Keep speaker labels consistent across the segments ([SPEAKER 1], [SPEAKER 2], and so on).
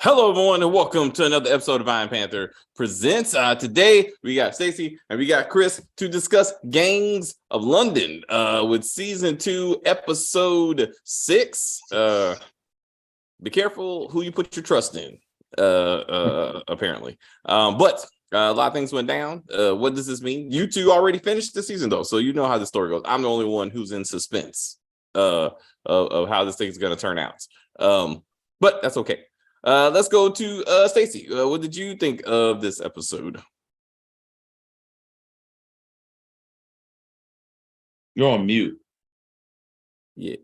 [SPEAKER 1] Hello, everyone, and welcome to another episode of Iron Panther Presents. Today, we got Stacey and we got Chris to discuss Gangs of London with Season 2, Episode 6. Be careful who you put your trust in, apparently. But a lot of things went down. What does this mean? You two already finished the season, though, so you know how the story goes. I'm the only one who's in suspense of how this thing's going to turn out. But that's okay. Let's go to Stacey. What did you think of this episode?
[SPEAKER 2] You're on mute.
[SPEAKER 1] Yeah.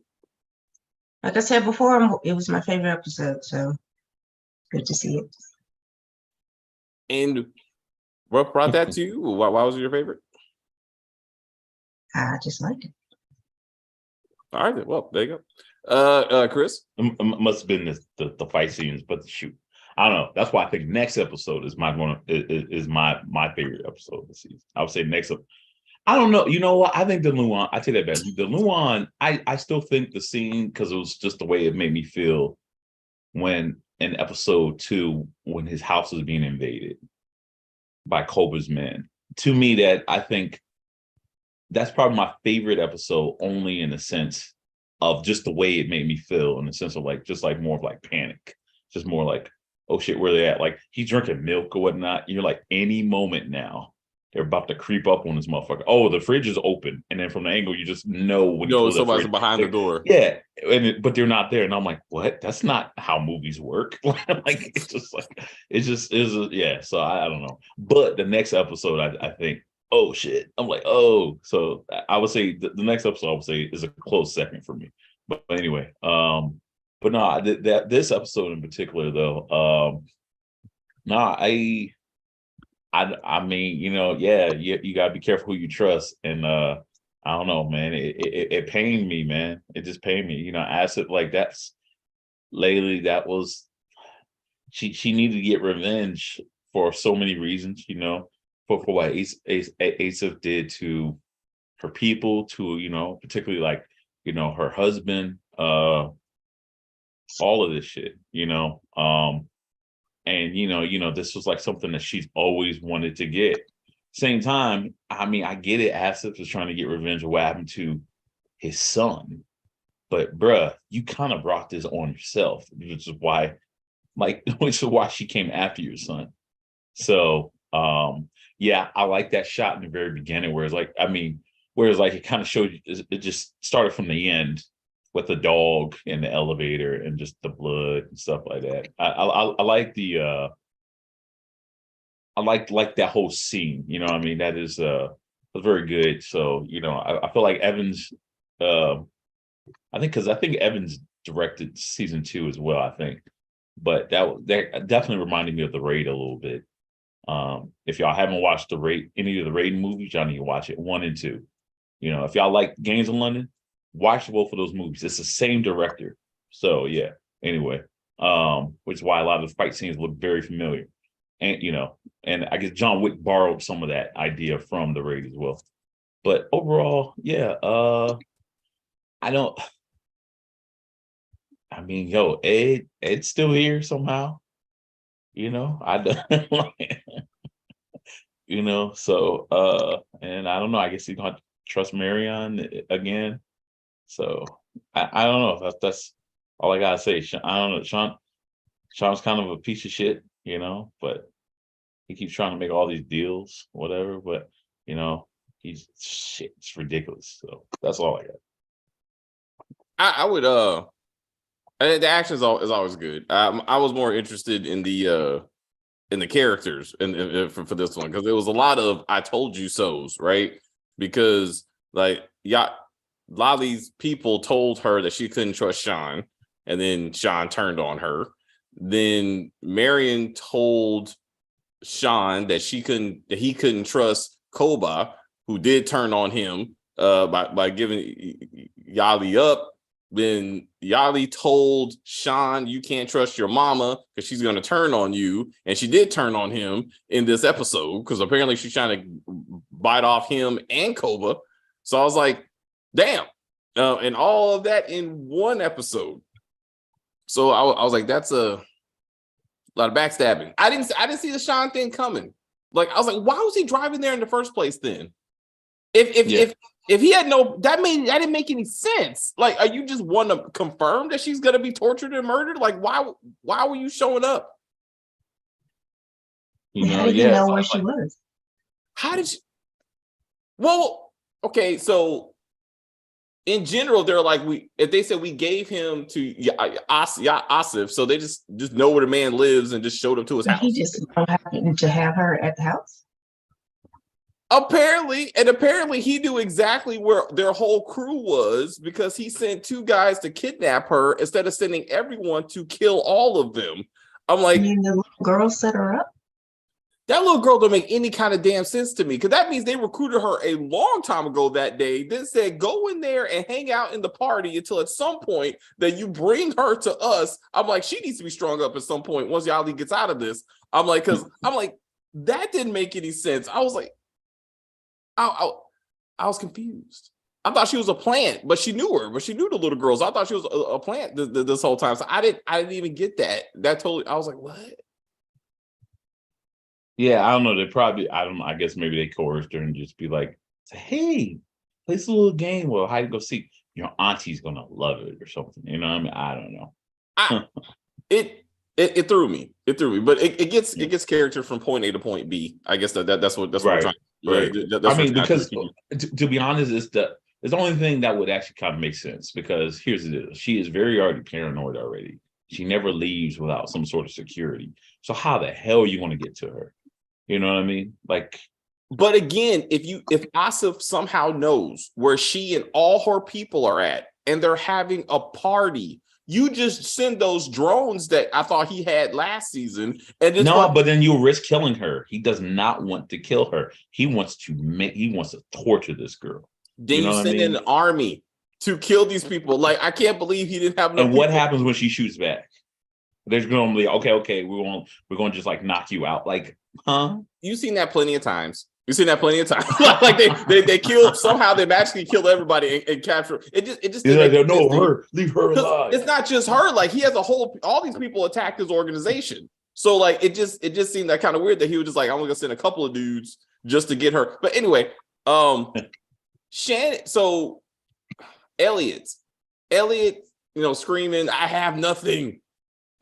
[SPEAKER 3] Like I said before, it was my favorite episode, so good to see it.
[SPEAKER 1] And what brought that to you? Why was it your favorite?
[SPEAKER 3] I just liked it.
[SPEAKER 1] All right, well, there you go. Chris?
[SPEAKER 2] Must have been the fight scenes, but shoot, I don't know. That's why I think next episode is my favorite episode of the season. I would say next up. I don't know. You know what? I think the Luan. I take that back. The Luan. I still think the scene, because it was just the way it made me feel when in episode 2 when his house was being invaded by Koba's men. To me, that I think that's probably my favorite episode, only in the sense of just the way it made me feel, in the sense of more of like panic, just more like, oh shit, where they at? Like he's drinking milk or whatnot. You're like, any moment now they're about to creep up on this motherfucker. Oh, the fridge is open, and then from the angle you just know when you
[SPEAKER 1] somebody's behind the door.
[SPEAKER 2] Yeah, but they're not there, and I'm like, what? That's not how movies work. Like it's just yeah. So I don't know. But the next episode, I think, oh shit, I'm like, oh. So I would say the next episode I would say is a close second for me. But anyway, but no, this episode in particular though, I mean, yeah, you gotta be careful who you trust, and I don't know, man. It pained me, man. It just pained me. Acid, like that's lately. That was she needed to get revenge for so many reasons. For what Asif did to her people, to particularly like her husband, all of this shit. And this was like something that she's always wanted to get. Same time, I mean, I get it. Asif was trying to get revenge of what happened to his son, but bruh, you kind of brought this on yourself, which is why she came after your son. So, yeah, I like that shot in the very beginning, whereas it kind of showed you, it just started from the end with the dog in the elevator and just the blood and stuff like that. I like the I like that whole scene. What I mean? That is was very good. So I feel like Evans. I think Evans directed season 2 as well. I think, but that definitely reminded me of The Raid a little bit. If y'all haven't watched any of the Raid movies, y'all need to watch it, 1 and 2. If y'all like Gangs of London, watch both of those movies. It's the same director. So yeah. Anyway, which is why a lot of the fight scenes look very familiar. And and I guess John Wick borrowed some of that idea from The Raid as well. But overall, yeah, I mean, yo, Ed's still here somehow. So and I don't know, I guess he's gonna trust Marion again. So I don't know. That's all I gotta say. I don't know. Sean's kind of a piece of shit, but he keeps trying to make all these deals, whatever. But he's shit. It's ridiculous. So that's all I got.
[SPEAKER 1] I would the action is always good. I was more interested in the characters and for this one, because there was a lot of I told you so's, right? Because like a lot of these people told her that she couldn't trust Sean, and then Sean turned on her. Then Marion told Sean that he couldn't trust Koba, who did turn on him by giving Yali up. Then Yali told Sean, you can't trust your mama because she's going to turn on you. And she did turn on him in this episode, because apparently she's trying to bite off him and Koba. So I was like, damn. And all of that in one episode. So I was like, that's a A lot of backstabbing. I didn't see the Sean thing coming. Like I was like, why was he driving there in the first place then? If he had that didn't make any sense. Like, are you just want to confirm that she's gonna be tortured and murdered? Like, why were you showing up?
[SPEAKER 3] How did you know where she was?
[SPEAKER 1] How did you? Well, okay, so in general, they're like if they said we gave him to Asif, so they just know where the man lives and just showed up to his house.
[SPEAKER 3] He just happened to have her at the house.
[SPEAKER 1] Apparently he knew exactly where their whole crew was because he sent 2 guys to kidnap her instead of sending everyone to kill all of them. I'm like,
[SPEAKER 3] the little girl set her up.
[SPEAKER 1] That little girl don't make any kind of damn sense to me because that means they recruited her a long time ago that day. Then said, go in there and hang out in the party until at some point that you bring her to us. I'm like, she needs to be strung up at some point once Yali gets out of this. I'm like, that didn't make any sense. I was like, I was confused. I thought she was a plant, but she knew her. But she knew the little girls. I thought she was a plant this whole time. So I didn't even get that. That totally. I was like, what?
[SPEAKER 2] Yeah, I don't know. They probably. I guess maybe they coerced her and just be like, "Hey, play this little game. Well, hide and go seek. Your auntie's gonna love it or something." You know what I mean? I don't know.
[SPEAKER 1] It threw me. It threw me. But it gets character from point A to point B. I guess that's what
[SPEAKER 2] right.
[SPEAKER 1] I'm trying.
[SPEAKER 2] Right. I mean, because
[SPEAKER 1] to
[SPEAKER 2] be honest, it's the only thing that would actually kind of make sense because here's the deal. She is already paranoid already. She never leaves without some sort of security. So how the hell are you going to get to her? You know what I mean? Like,
[SPEAKER 1] but again, if Asif somehow knows where she and all her people are at and they're having a party, you just send those drones that I thought he had last season. And
[SPEAKER 2] but then you risk killing her. He does not want to kill her. He wants to torture this girl.
[SPEAKER 1] Then you send in an army to kill these people. Like, I can't believe he didn't have enough.
[SPEAKER 2] And what happens when she shoots back? There's going to be, okay, we're going to just like knock you out. Like, huh?
[SPEAKER 1] You've seen that plenty of times. Like they killed somehow. They magically killed everybody and capture. It just
[SPEAKER 2] leave her alive.
[SPEAKER 1] It's not just her. Like, he has all these people attacked his organization. So like it just seemed that kind of weird that he was just like, I'm gonna send a couple of dudes just to get her. But anyway, Shannon. So Elliot, screaming, I have nothing,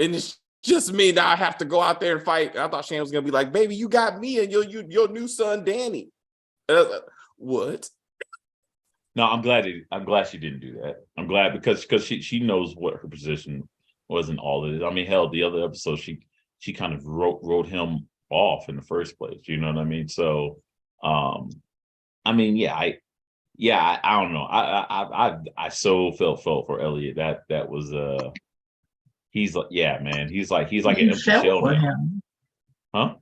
[SPEAKER 1] and it's just me now. I have to go out there and fight. I thought Shannon was gonna be like, baby, you got me and your new son Danny. What?
[SPEAKER 2] No, I'm glad she didn't do that. I'm glad because she knows what her position was in all of this. I mean, hell, the other episode she kind of wrote him off in the first place. You know what I mean? So, I mean, I don't know. I so felt for Elliot. That was he's like, yeah, man. He's like an empty shell now.
[SPEAKER 3] Him.
[SPEAKER 2] Huh?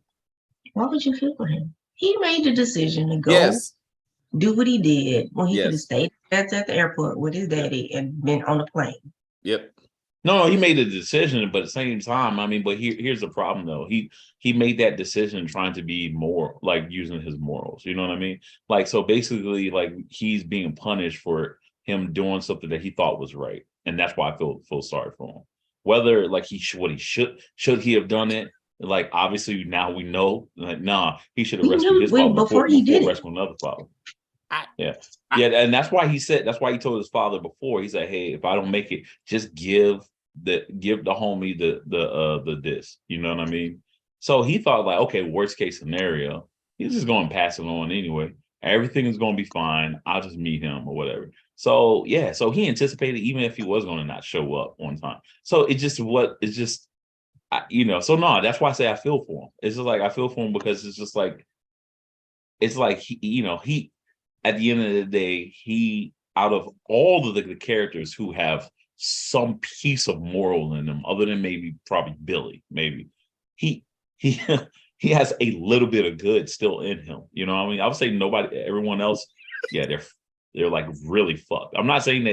[SPEAKER 3] Why would you feel for him? He made the decision to go do what he did when he could have stayed at the airport with his daddy and been on the plane.
[SPEAKER 1] Yep.
[SPEAKER 2] No, he made a decision, but at the same time, I mean, but here's the problem though. He made that decision trying to be more like using his morals. You know what I mean? Like, so basically, like, he's being punished for him doing something that he thought was right, and that's why I feel sorry for him. Whether like should he have done it? Like, obviously now we know, like, nah, he should have rescued his father before he did rescue another father. And that's why he told his father before. He said, hey, if I don't make it, just give the homie the disc. You know what I mean? So he thought, like, okay, worst case scenario, he's just going to pass it on anyway. Everything is going to be fine. I'll just meet him or whatever. So yeah, so he anticipated even if he was going to not show up on time. So so no, that's why I say I feel for him. It's just like I feel for him because it's just like, it's like he at the end of the day, he, out of all of the characters who have some piece of moral in them, other than probably Billy, he has a little bit of good still in him. You know what I mean? I would say everyone else, yeah, they're like really fucked. I'm not saying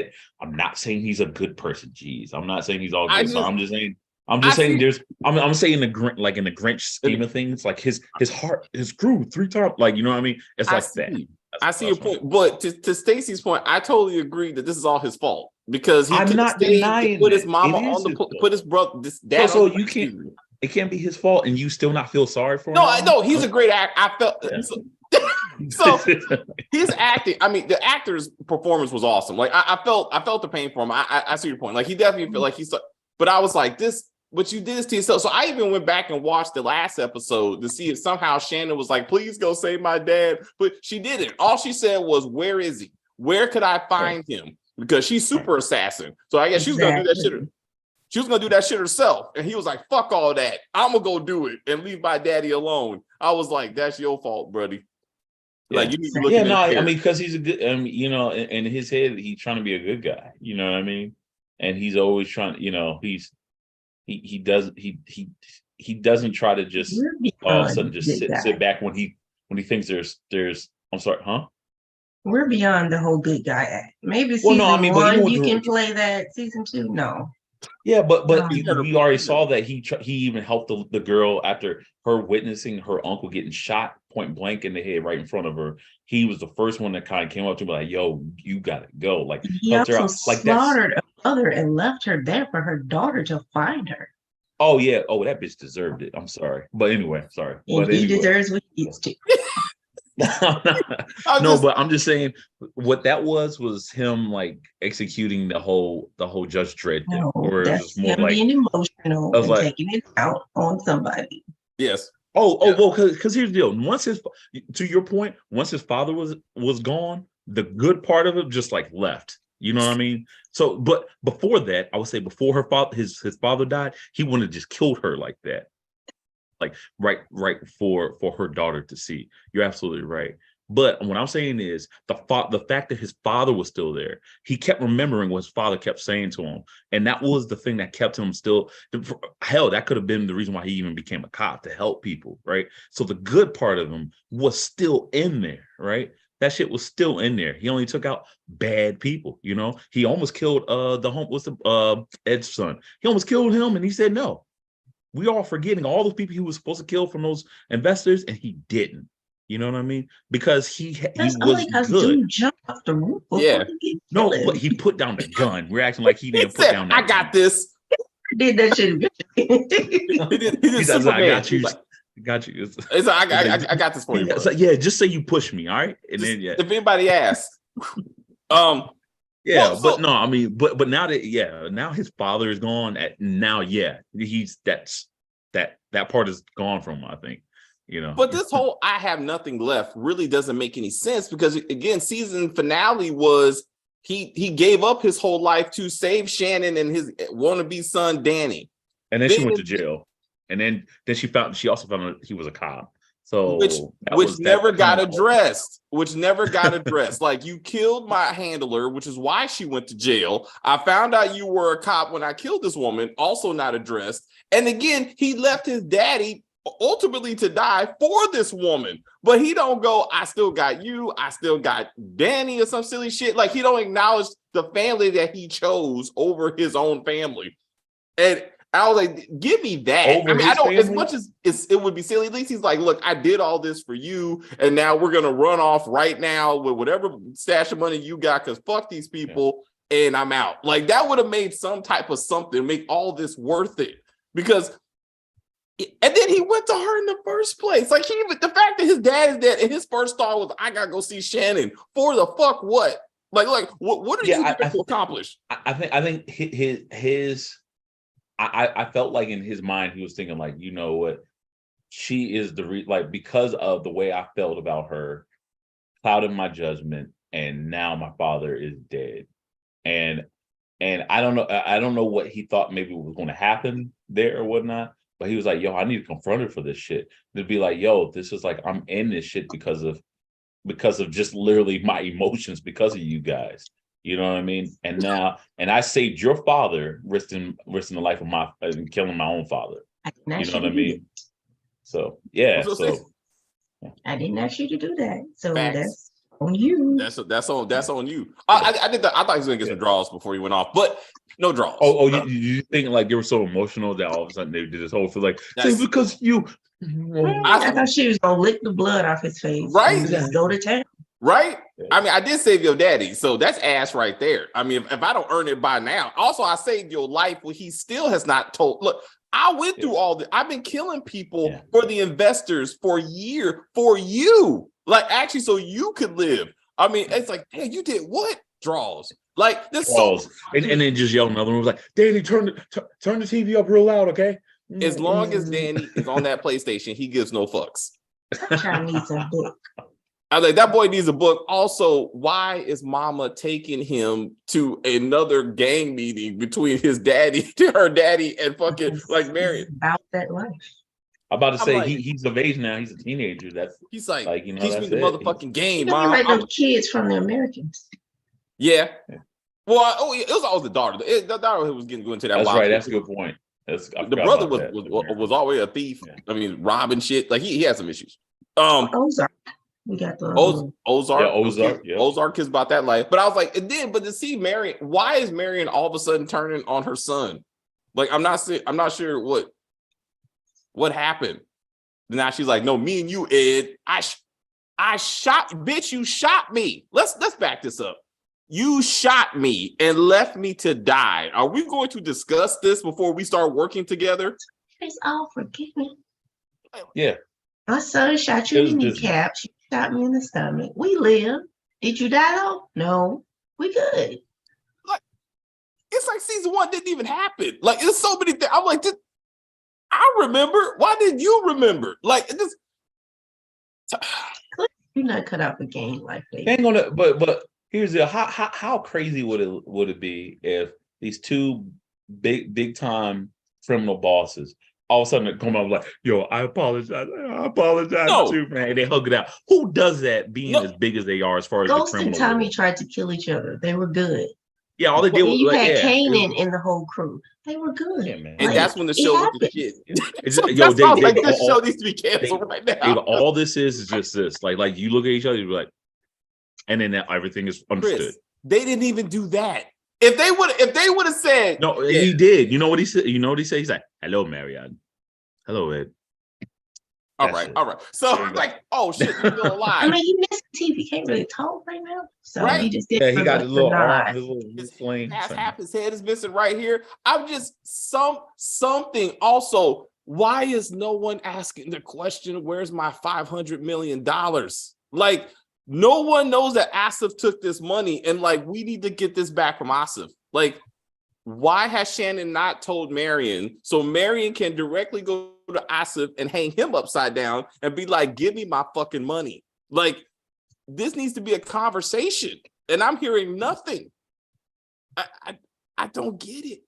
[SPEAKER 2] he's a good person. Jeez, I'm not saying he's all good. I'm just saying I'm saying in the Grinch scheme of things, like his heart is grew 3 times. Like, you know what I mean? It's like that.
[SPEAKER 1] I see your point, but to Stacey's point, I totally agree that this is all his fault because he
[SPEAKER 2] I'm not denying
[SPEAKER 1] put his mama on put his brother, this dad.
[SPEAKER 2] So you can't. It can't be his fault, and you still not feel sorry for him.
[SPEAKER 1] No, I know he's a great actor. I felt so his acting. I mean, the actor's performance was awesome. Like I felt the pain for him. I see your point. Like he definitely felt like he's. But I was like, this. But you did this to yourself. So I even went back and watched the last episode to see if somehow Shannon was like, please go save my dad. But she didn't. All she said was, where is he? Where could I find him? Because she's super assassin. So I guess she was gonna do that shit. She was gonna do that shit herself. And he was like, fuck all that. I'm gonna go do it and leave my daddy alone. I was like, that's your fault, buddy. Like you need to look at
[SPEAKER 2] I mean, because he's a good, you know, in his head, he's trying to be a good guy. You know what I mean? And he's always trying, you know, he doesn't try to just all of a sudden just sit back when he thinks there's I'm sorry, huh?
[SPEAKER 3] We're beyond the whole good guy act. Maybe season one you can play that. Season 2, no.
[SPEAKER 2] Yeah, but we already saw that he even helped the girl after her witnessing her uncle getting shot point blank in the head right in front of her. He was the first one that kind of came up to me like, "Yo, you gotta go!" Like
[SPEAKER 3] he also slaughtered a mother and left her there for her daughter to find her.
[SPEAKER 2] Oh yeah, that bitch deserved it. I'm sorry, but anyway, sorry.
[SPEAKER 3] And
[SPEAKER 2] but
[SPEAKER 3] he deserves what he gets to.
[SPEAKER 2] But I'm just saying what that was him like executing the whole Judge Dredd thing, or it was more like
[SPEAKER 3] being emotional and like, taking it out on somebody.
[SPEAKER 1] Yes.
[SPEAKER 2] Well, because here's the deal. To your point, once his father was gone, the good part of it just like left. You know what I mean? So, but before that, I would say before his father died, he wouldn't have just killed her like that. Like right for her daughter to see. You're absolutely right. But what I'm saying is the fact that his father was still there, he kept remembering what his father kept saying to him. And that was the thing that kept him still. Hell, that could have been the reason why he even became a cop, to help people, right? So the good part of him was still in there, right? That shit was still in there. He only took out bad people, you know? He almost killed Ed's son. He almost killed him, and he said no. We are forgetting all those people he was supposed to kill from those investors, and he didn't. You know what I mean? Because he was good.
[SPEAKER 3] Dude jumped off the roof.
[SPEAKER 1] Yeah.
[SPEAKER 2] No, but he put down the gun. We're acting like he didn't put down that
[SPEAKER 1] I got this.
[SPEAKER 3] Did that shit.
[SPEAKER 1] he said,
[SPEAKER 2] I got you. Got you.
[SPEAKER 1] I got this for you.
[SPEAKER 2] So, yeah, just say you push me, all right? And then
[SPEAKER 1] if anybody asks,
[SPEAKER 2] yeah, well, but no, I mean, but now that now his father is gone. He's that part is gone from him, I think. You know,
[SPEAKER 1] but this whole "I have nothing left" really doesn't make any sense, because again, season finale was he gave up his whole life to save Shannon and his wannabe son Danny,
[SPEAKER 2] and then she went to jail, and then she also found out he was a cop. So
[SPEAKER 1] which never got addressed. Like, you killed my handler, which is why she went to jail. I found out you were a cop when I killed this woman, also not addressed. And again, he left his daddy ultimately to die for this woman, but he don't go, I still got you, I still got Danny, or some silly shit. Like, he don't acknowledge the family that he chose over his own family. And I was like, give me that. I mean, I don't, as much as it would be silly, at least he's like, look, I did all this for you, and now we're gonna run off right now with whatever stash of money you got, because fuck these people, and I'm out. Like, that would have made some type of something, make all this worth it. Because and then he went to her in the first place. Like, the fact that his dad is dead, and his first thought was, I gotta go see Shannon. For the fuck what? Like what are you going to accomplish?
[SPEAKER 2] I think his I felt like in his mind he was thinking, like, you know what, she is because of the way I felt about her, clouded my judgment, and now my father is dead, and I don't know what he thought maybe was going to happen there or whatnot. But he was like, yo, I need to confront her for this shit. To be like, yo, this is like, I'm in this shit because of just literally my emotions because of you guys. You know what I mean? And I saved your father, risking the life of and killing my own father. You know what I mean? So yeah.
[SPEAKER 3] I didn't ask you to do that. So
[SPEAKER 1] Facts.
[SPEAKER 3] That's on you.
[SPEAKER 1] That's on you. I thought he was gonna get some draws before he went off, but no draws.
[SPEAKER 2] You think like they were so emotional that all of a sudden they did this whole feel like, because you.
[SPEAKER 3] I thought she was gonna lick the blood off his face,
[SPEAKER 1] right?
[SPEAKER 3] And just go to town.
[SPEAKER 1] Right? I mean, I did save your daddy, so that's ass right there. I mean, if I don't earn it by now, also I saved your life when he still has not told. Look, I went through all this. I've been killing people for the investors for years for you, like actually, so you could live. I mean, it's like, hey, you did what? Draws. Like this.
[SPEAKER 2] Draws. And then just yell another one was like, Danny, turn the TV up real loud, okay?
[SPEAKER 1] As long as Danny is on that PlayStation, he gives no fucks.
[SPEAKER 3] I need some book.
[SPEAKER 1] I was like, that boy needs a book. Also, why is mama taking him to another gang meeting between his daddy, her daddy, and fucking like Marion?
[SPEAKER 3] About that life.
[SPEAKER 2] I'm about to say he's of age now. He's a teenager.
[SPEAKER 1] He's like you know,
[SPEAKER 2] teach
[SPEAKER 1] me the motherfucking game,
[SPEAKER 3] mom. Like those kids from the Americans.
[SPEAKER 1] Yeah. Well, it was always the daughter. The daughter was getting into that.
[SPEAKER 2] That's right. That's a good point.
[SPEAKER 1] The brother was always a thief. Yeah. I mean, robbing shit. Like he had some issues.
[SPEAKER 3] Ozark. We got the
[SPEAKER 1] Ozark.
[SPEAKER 2] Yeah, Ozark. Yeah.
[SPEAKER 1] Ozark is about that life. But I was like, but to see Marion, why is Marion all of a sudden turning on her son? Like, I'm not sure what happened. Now she's like, no, me and you, Ed, I shot, bitch, you shot me. Let's back this up. You shot me and left me to die. Are we going to discuss this before we start working together?
[SPEAKER 3] It's all forgiven.
[SPEAKER 2] Yeah.
[SPEAKER 3] My son shot you in the kneecaps. You shot me in the stomach. We live. Did you die though? No. We good.
[SPEAKER 1] Like, it's like season 1 didn't even happen. Like, it's so many things. I'm like, I remember. Why didn't you remember? Like, this.
[SPEAKER 3] You're not cut out for game like that.
[SPEAKER 2] Ain't gonna. But here's the how crazy would it be if these two big time criminal bosses all of a sudden they come up like, yo, I apologize too, man. And they hug it out. Who does that being as big as they are as far as
[SPEAKER 3] Ghost
[SPEAKER 2] the criminal?
[SPEAKER 3] and Tommy tried to kill each other. They were good.
[SPEAKER 2] Yeah, all they did was
[SPEAKER 3] you had Kanan in the whole crew. They were good.
[SPEAKER 2] Yeah, man.
[SPEAKER 1] And that's when the show was the shit.
[SPEAKER 2] This
[SPEAKER 1] show needs to be canceled right now.
[SPEAKER 2] All this is just this. Like you look at each other, you're like, and then everything is understood.
[SPEAKER 1] Chris, they didn't even do that. If they would have said
[SPEAKER 2] no, he did. You know what he said? He's like, hello, Marianne. Hello, Ed.
[SPEAKER 1] All right. So I'm like, oh shit, you're still alive.
[SPEAKER 3] I mean, he missed the teeth. He can't really talk right now. So he just did.
[SPEAKER 2] Yeah, he got his little arm,
[SPEAKER 1] his flame. Half his head is missing right here. I'm just something. Also, why is no one asking the question, where's my $500 million? Like, no one knows that Asif took this money, and like, we need to get this back from Asif. Like, why has Shannon not told Marion so Marion can directly go to Asif and hang him upside down and be like, give me my fucking money? Like, this needs to be a conversation, and I'm hearing nothing. I don't get it.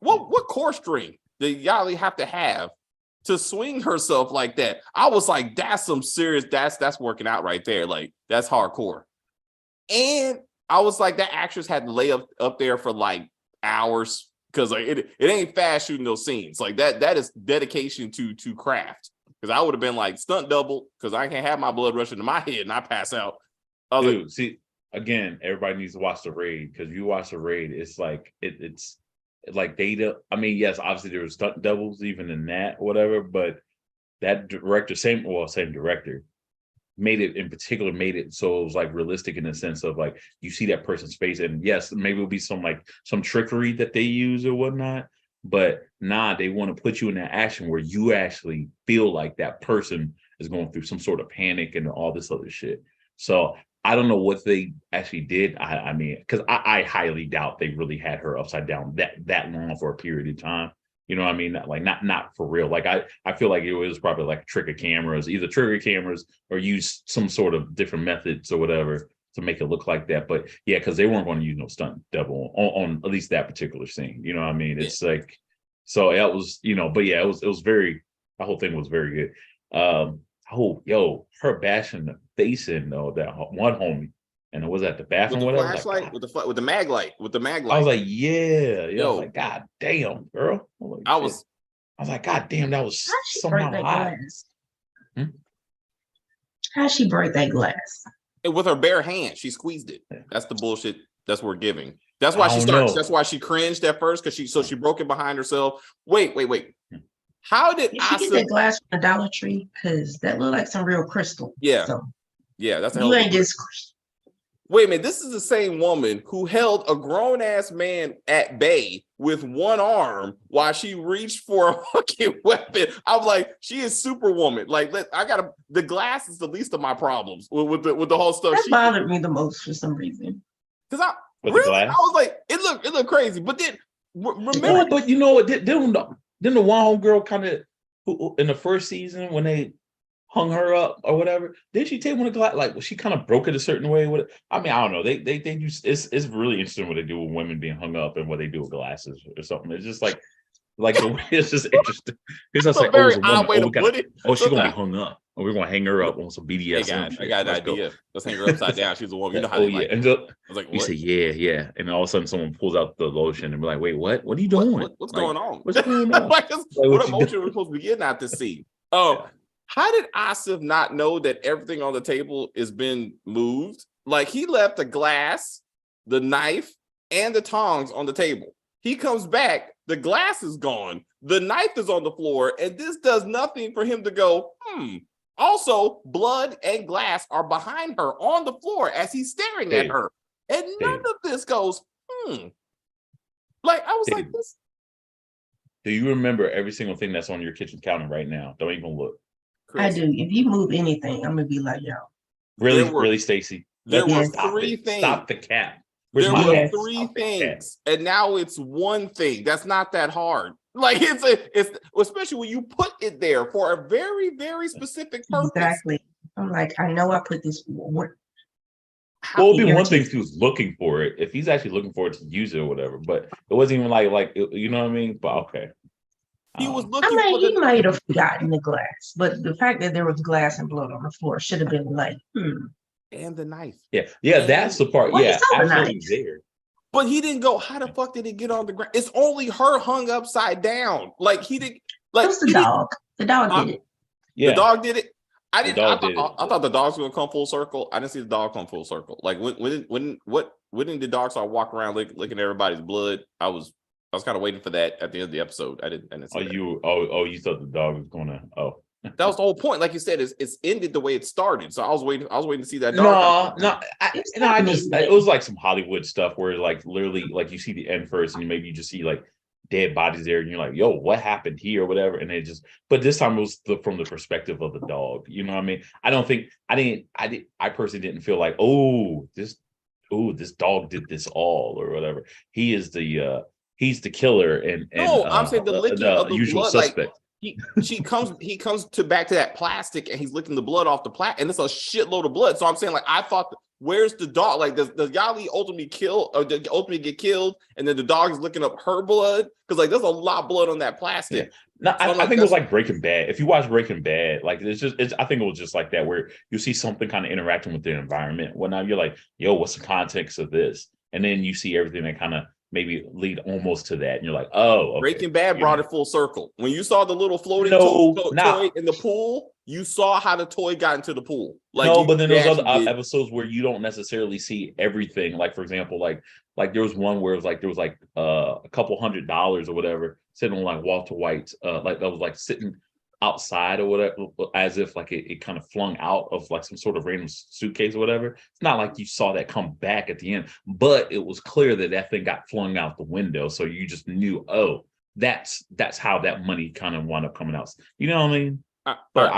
[SPEAKER 1] What core string did Yali have to swing herself like that? I was like, that's some serious, that's working out right there. Like, that's hardcore. And I was like, that actress had to lay up there for like hours because like it ain't fast shooting those scenes. Like that is dedication to craft. Because I would have been like stunt double because I can't have my blood rush into my head and I pass out.
[SPEAKER 2] Dude, see, again, everybody needs to watch The Raid because you watch The Raid, it's like it's like data. I mean, yes, obviously there were stunt doubles even in that, whatever, but that director, same director, made it so it was like realistic in the sense of like you see that person's face, and yes, maybe it'll be some trickery that they use or whatnot, but they want to put you in that action where you actually feel like that person is going through some sort of panic and all this other shit. So I don't know what they actually did. I mean, because I highly doubt they really had her upside down that long for a period of time. You know what I mean? Like not for real. Like I feel like it was probably like a trick of cameras, either trigger cameras or use some sort of different methods or whatever to make it look like that. But yeah, because they weren't going to use no stunt double on at least that particular scene. You know what I mean? It's like, so it was, but yeah, it was very, the whole thing was very good. Her bashing the face in though, that one homie. And it was at the bathroom
[SPEAKER 1] with the flashlight, like, with the mag light.
[SPEAKER 2] I was like, yeah. I was like, God damn, girl. I was like, God damn, that was somehow hot.
[SPEAKER 3] How'd she break that glass?
[SPEAKER 1] And with her bare hand, she squeezed it. That's the bullshit that's we're giving. That's why she started. That's why she cringed at first because she broke it behind herself. Wait. How did
[SPEAKER 3] she get that glass from the Dollar Tree? Because that looked like some real crystal.
[SPEAKER 1] Yeah.
[SPEAKER 3] So
[SPEAKER 1] Yeah, that's a
[SPEAKER 3] You ain't just.
[SPEAKER 1] Wait a minute, this is the same woman who held a grown-ass man at bay with one arm while she reached for a fucking weapon. I was like, she is Superwoman. Like, the glass is the least of my problems with the whole stuff.
[SPEAKER 3] That bothered me the most for some reason.
[SPEAKER 1] Because I was like, it looked crazy. But then remember,
[SPEAKER 2] but you know what? Didn't the one homegirl kind of who in the first season when they hung her up or whatever, did she take one of the glass? Like, was she kind of broke it a certain way? I mean, I don't know. They do. It's really interesting what they do with women being hung up and what they do with glasses or something. It's just like the way it's just interesting. It's just like,
[SPEAKER 1] very odd way to put it.
[SPEAKER 2] Oh, she's gonna be hung up. Oh, we're gonna hang her up on some BDSM.
[SPEAKER 1] I got an idea. Let's hang her upside down. She's a woman. You know how they like.
[SPEAKER 2] And I was like, what? You say, yeah. And all of a sudden, someone pulls out the lotion and be like, wait, what? What are you doing?
[SPEAKER 1] What's going on?
[SPEAKER 2] What's going on?
[SPEAKER 1] What emotion we're supposed to be getting out this scene? Oh. How did Asif not know that everything on the table has been moved? Like, he left the glass, the knife, and the tongs on the table. He comes back, the glass is gone, the knife is on the floor, and this does nothing for him to go, Also, blood and glass are behind her on the floor as he's staring at her. And none of this goes, Like, I was like, this.
[SPEAKER 2] Do you remember every single thing that's on your kitchen counter right now? Don't even look.
[SPEAKER 3] Chris. I do. If you move anything, I'm gonna be like, yo.
[SPEAKER 2] Really, Stacy?
[SPEAKER 1] There were three things.
[SPEAKER 2] Stop the cap.
[SPEAKER 1] There were three things, and now it's one thing. That's not that hard. Like, it's especially when you put it there for a very, very specific purpose.
[SPEAKER 3] Exactly. I'm like, I know I put this.
[SPEAKER 2] Well, it'd be one thing if he was looking for it. If he's actually looking for it to use it or whatever, but it wasn't even like you know what I mean. But okay.
[SPEAKER 1] He was looking.
[SPEAKER 3] He might have forgotten the glass, but the fact that there was glass and blood on the floor should have been like,
[SPEAKER 1] And the knife.
[SPEAKER 2] Yeah, that's the part. Yeah, absolutely there.
[SPEAKER 1] But he didn't go. How the fuck did it get on the ground? It's only her hung upside down. Like, he didn't. Like, it was
[SPEAKER 3] the dog. The dog did it.
[SPEAKER 1] Yeah, the dog did it. I thought the dogs were gonna come full circle. I didn't see the dog come full circle. Like, when did the dog start walking around licking everybody's blood? I was kind of waiting for that at the end of the episode. I didn't see that.
[SPEAKER 2] You thought the dog was gonna
[SPEAKER 1] that was the whole point. Like you said, it's ended the way it started. So I was waiting to see that dog.
[SPEAKER 2] It was like some Hollywood stuff where like literally like you see the end first and maybe you just see like dead bodies there and you're like, yo, what happened here or whatever. And but this time it was from the perspective of the dog. You know what I mean? I personally didn't feel like, this dog did this all or whatever. He is he's the killer and
[SPEAKER 1] I'm saying the licking of the
[SPEAKER 2] usual
[SPEAKER 1] blood,
[SPEAKER 2] suspect.
[SPEAKER 1] Like, he comes back to that plastic and he's licking the blood off the plastic and it's a shitload of blood. So I'm saying, like, I thought, where's the dog? Like, does Yali ultimately get killed and then the dog is licking up her blood? Because like there's a lot of blood on that plastic.
[SPEAKER 2] Yeah. No, I think it was like Breaking Bad. If you watch Breaking Bad, like I think it was just like that where you see something kind of interacting with the environment. Well, now you're like, yo, what's the context of this? And then you see everything that kind of maybe lead almost to that, and you're like, oh, okay.
[SPEAKER 1] Breaking Bad brought it full circle. When you saw the little floating toy in the pool, you saw how the toy got into the pool. Like,
[SPEAKER 2] but then there's other episodes where you don't necessarily see everything. Like, for example, like there was one where it was like there was like a couple $100 or whatever sitting on like Walter White's like that was like sitting outside or whatever, as if like it kind of flung out of like some sort of random suitcase or whatever. It's not like you saw that come back at the end, but it was clear that thing got flung out the window. So you just knew, oh, that's how that money kind of wound up coming out. You know what I mean? But